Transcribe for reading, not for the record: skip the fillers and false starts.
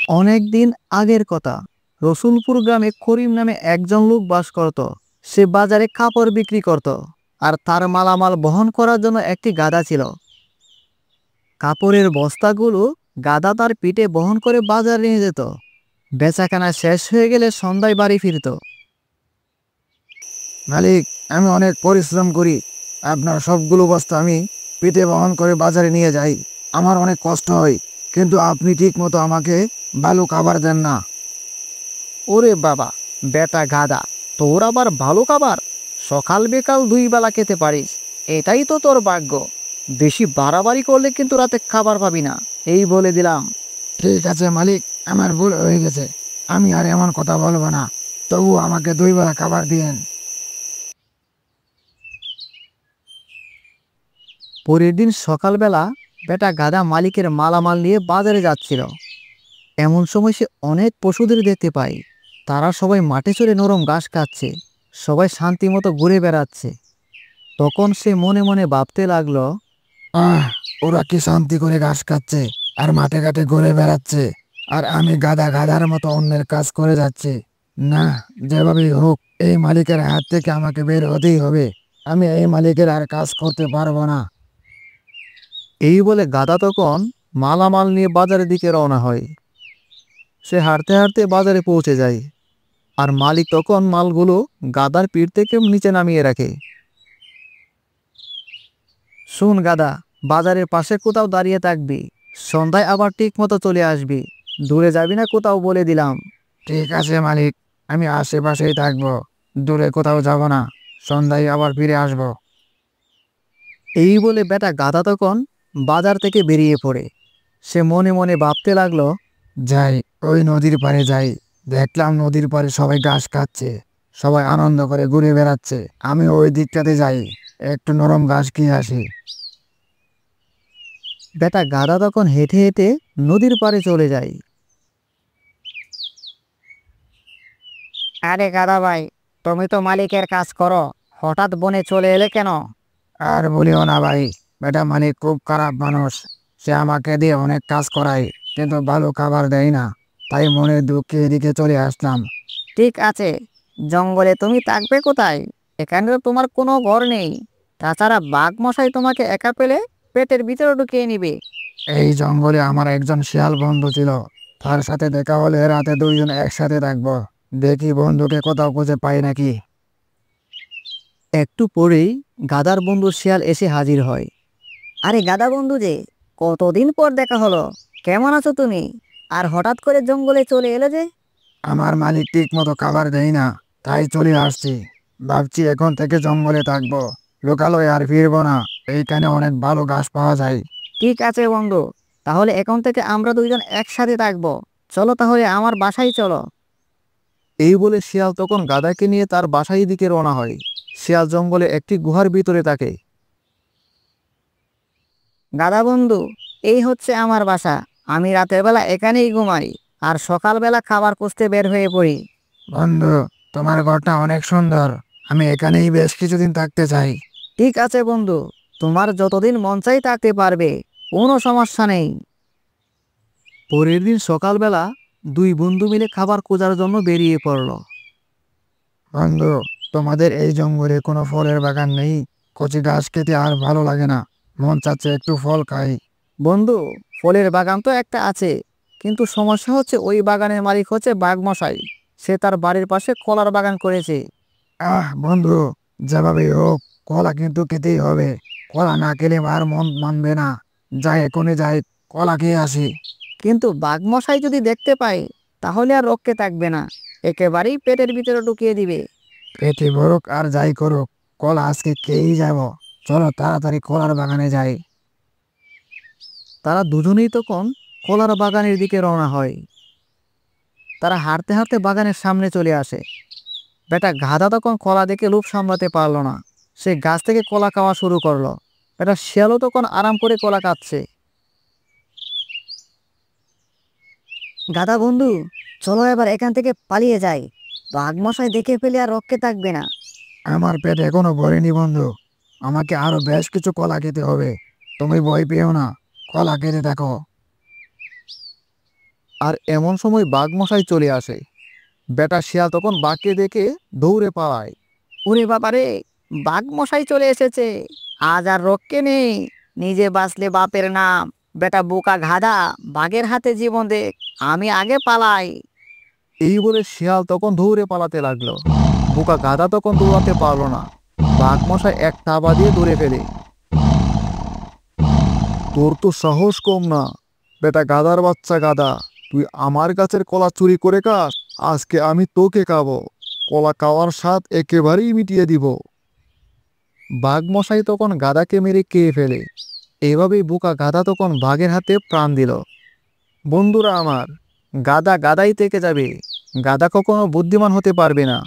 অনেক দিন আগের কথা। রসুলপুর গ্রামে করিম নামে একজন লোক বাস করত। সে বাজারে কাপড় বিক্রি করত, আর তার মালামাল বহন করার জন্য একটি গাধা ছিল। কাপড়ের বস্তাগুলো গাধা তার পিঠে বহন করে বাজারে নিয়ে যেত। বেচাকেনা শেষ হয়ে গেলে সন্ধ্যায় বাড়ি ফিরত। মালিক, আমি অনেক পরিশ্রম করি, আপনার সবগুলো বস্তা আমি পিঠে বহন করে বাজারে নিয়ে যাই। আমার অনেক কষ্ট হয়, কিন্তু আপনি ঠিক মতো আমাকে ভালো খাবার দেন না। ওরে বাবা, বেটা গাধা, তোর আবার ভালো খাবার? সকাল বিকাল দুই বেলা খেতে পারিস, এটাই তো তোর ভাগ্য। বেশি বাড়াবাড়ি করলে কিন্তু রাতে খাবার পাবি না, এই বলে দিলাম। ঠিক আছে মালিক, আমার ভুল হয়ে গেছে, আমি আর এমন কথা বলবো না। তবু আমাকে 2 বেলা খাবার দিয়েন। পরের দিন সকালবেলা বেটা গাধা মালিকের মালামাল নিয়ে বাজারে যাচ্ছিল। এমন সময় সে অনেক পশুদের দেখতে পায়। তারা সবাই মাঠে চড়ে নরম ঘাস খাচ্ছে, সবাই শান্তি মতো ঘুরে বেড়াচ্ছে। তখন সে মনে মনে ভাবতে লাগলো, আহ, ওরা কি শান্তি করে ঘাস খাচ্ছে আর মাঠে ঘাটে ঘুরে বেড়াচ্ছে, আর আমি গাধা গাধার মতো অন্যের কাজ করে যাচ্ছি। না, যেভাবেই হোক এই মালিকের হাত থেকে আমাকে বের হতেই হবে। আমি এই মালিকের আর কাজ করতে পারবো না। এই বলে গাধা তখন মালামাল নিয়ে বাজারের দিকে রওনা হয়। সে হাঁটতে হাঁটতে বাজারে পৌঁছে যায়, আর মালিক তখন মালগুলো গাধার পিঠ থেকে নিচে নামিয়ে রাখে। শোন গাধা, বাজারের পাশে কোথাও দাঁড়িয়ে থাকবি, সন্ধ্যায় আবার ঠিক মতো চলে আসবি, দূরে যাবি না কোথাও বলে দিলাম। ঠিক আছে মালিক, আমি আশেপাশেই থাকবো, দূরে কোথাও যাব না। সন্ধ্যায় আবার ফিরে আসবো। এই বলে বেটা গাধা তখন বাজার থেকে বেরিয়ে পড়ে। সে মনে মনে ভাবতে লাগলো, যাই, ওই নদীর পাড়ে যাই। দেখলাম নদীর পাড়ে সবাই ঘাস খাচ্ছে, সবাই আনন্দ করে ঘুরে বেড়াচ্ছে। আমি ওই দিকটাতে যাই, একটু নরম ঘাস খেয়ে আসি। বেটা গাধা তখন হেঁটে হেঁটে নদীর পাড়ে চলে যায়। আরে গাধা ভাই, তুমি তো মালিকের কাজ করো, হঠাৎ বনে চলে এলে কেন? আর বলিও না ভাই, বেটা মালিক খুব খারাপ মানুষ। সে আমাকে দিয়ে অনেক কাজ করায়, কিন্তু ভালো খাবার দেয় না। তাই মনের দুঃখে এদিকে চলে আসলাম। ঠিক আছে, জঙ্গলে তুমি থাকবে কোথায়? এখানে তো তোমার কোনো ঘর নেই। তাছাড়া বাঘ মশাই তোমাকে একা পেলে পেটের ভিতরে ঢুকিয়ে নিবে। এই জঙ্গলে আমার একজন শিয়াল বন্ধু ছিল, তার সাথে দেখা হলে রাতে 2জন একসাথে থাকবো। দেখি বন্ধুকে কোথাও খুঁজে পাই নাকি। একটু পরেই গাধার বন্ধু শিয়াল এসে হাজির হয়। আরে গাধা বন্ধু যে, কতদিন পর দেখা হলো, কেমন আছো তুমি? আর হঠাৎ করে জঙ্গলে চলে এলে যে? আমার মালিক ঠিক মতো খাবার দেয় না, তাই চলে আসছি। ভাবছি এখন থেকে জঙ্গলে থাকবো, লোকালয়ে আর ফিরবো না। এইখানে অনেক ভালো ঘাস পাওয়া যায়। ঠিক আছে বন্ধু, তাহলে এখন থেকে আমরা দুইজন একসাথে থাকবো। চলো তাহলে আমার বাসায় চলো। এই বলে শিয়াল তখন গাধাকে নিয়ে তার বাসায় দিকে রওনা হয়। শিয়াল জঙ্গলে একটি গুহার ভিতরে থাকে। গাধা বন্ধু, এই হচ্ছে আমার বাসা। আমি রাতের বেলা এখানেই ঘুমাই, আর সকালবেলা খাবার খুঁজতে বের হয়ে পড়ি। বন্ধু, তোমার ঘরটা অনেক সুন্দর, আমি এখানেই বেশ কিছুদিন থাকতে চাই। ঠিক আছে বন্ধু, তোমার যতদিন মন চাই থাকতে পারবে, কোনো সমস্যা নেই। পরের দিন সকালবেলা দুই বন্ধু মিলে খাবার খোঁজার জন্য বেরিয়ে পড়ল। বন্ধু, তোমাদের এই জঙ্গলে কোনো ফলের বাগান নেই? কচি ঘাস খেতে আর ভালো লাগে না, মন চাচ্ছে একটু ফল খাই। বন্ধু, ফলের বাগান তো একটা আছে, কিন্তু সমস্যা হচ্ছে ওই বাগানের মালিক হচ্ছে বাঘমশাই। সে তার বাড়ির পাশে কলার বাগান করেছে। বন্ধু, যেভাবেই হোক কলা কিন্তু খেতেই হবে। কলা না খেলে আর মন মানবে না। যাই, এখনই যাই, কলা খেয়ে আসি। কিন্তু বাঘমশাই যদি দেখতে পায়, তাহলে আর রক্ষে থাকবে না, একেবারেই পেটের ভিতরে ঢুকিয়ে দিবে। পেটে ভরুক আর যাই করুক, কলা আজকে খেয়েই যাব। চলো তাড়াতাড়ি কলার বাগানে যাই। তারা দুজনেই তখন কলার বাগানের দিকে রওনা হয়। তারা হাঁটতে হাঁটতে বাগানের সামনে চলে আসে। বেটা গাধা তখন কলা দেখে লোভ সামলাতে পারলো না। সে গাছ থেকে কলা খাওয়া শুরু করলো। বেটা শিয়ালও তখন আরাম করে কলা খাচ্ছে। গাধা বন্ধু, চলো এবার এখান থেকে পালিয়ে যাই, বাঘমশাই দেখে ফেলে আর রক্ষে থাকবে না। আমার পেট এখনো ভরেনি বন্ধু, আমাকে আরো বেশ কিছু কলা খেতে হবে। তুমি ভয় পেও না, কলা খেতে থাকো। আর এমন সময় বাঘমশাই চলে আসে। বেটা শিয়াল তখন বাঘকে দেখে দৌড়ে পালায়। ওরে বাবারে, বাঘ মশাই চলে এসেছে, আজ আর রক্ষে নেই। নিজে বাঁচলে বাপের নাম, বেটা বোকা গাধা, বাঘের হাতে জীবন দেখ, আমি আগে পালাই। এই বলে শিয়াল তখন দৌড়ে পালাতে লাগলো। বোকা গাধা তখন দৌড়াতে পারলো না। বাঘমশাই এক থাবা দিয়ে দৌড়ে ফেলে। তোর তো সাহস কম না, বেটা গাধার বাচ্চা গাধা, তুই আমার গাছের কলা চুরি করে খাস, আজকে আমি তোকে খাবো, কলা খাওয়ার স্বাদ একেবারেই মিটিয়ে দিব। বাঘমশাই তখন গাধাকে মেরে খেয়ে ফেলে। এভাবেই বোকা গাধা তখন বাঘের হাতে প্রাণ দিল। বন্ধুরা আমার, গাধা গাধাই থেকে যাবে, গাধা কখনো বুদ্ধিমান হতে পারবে না।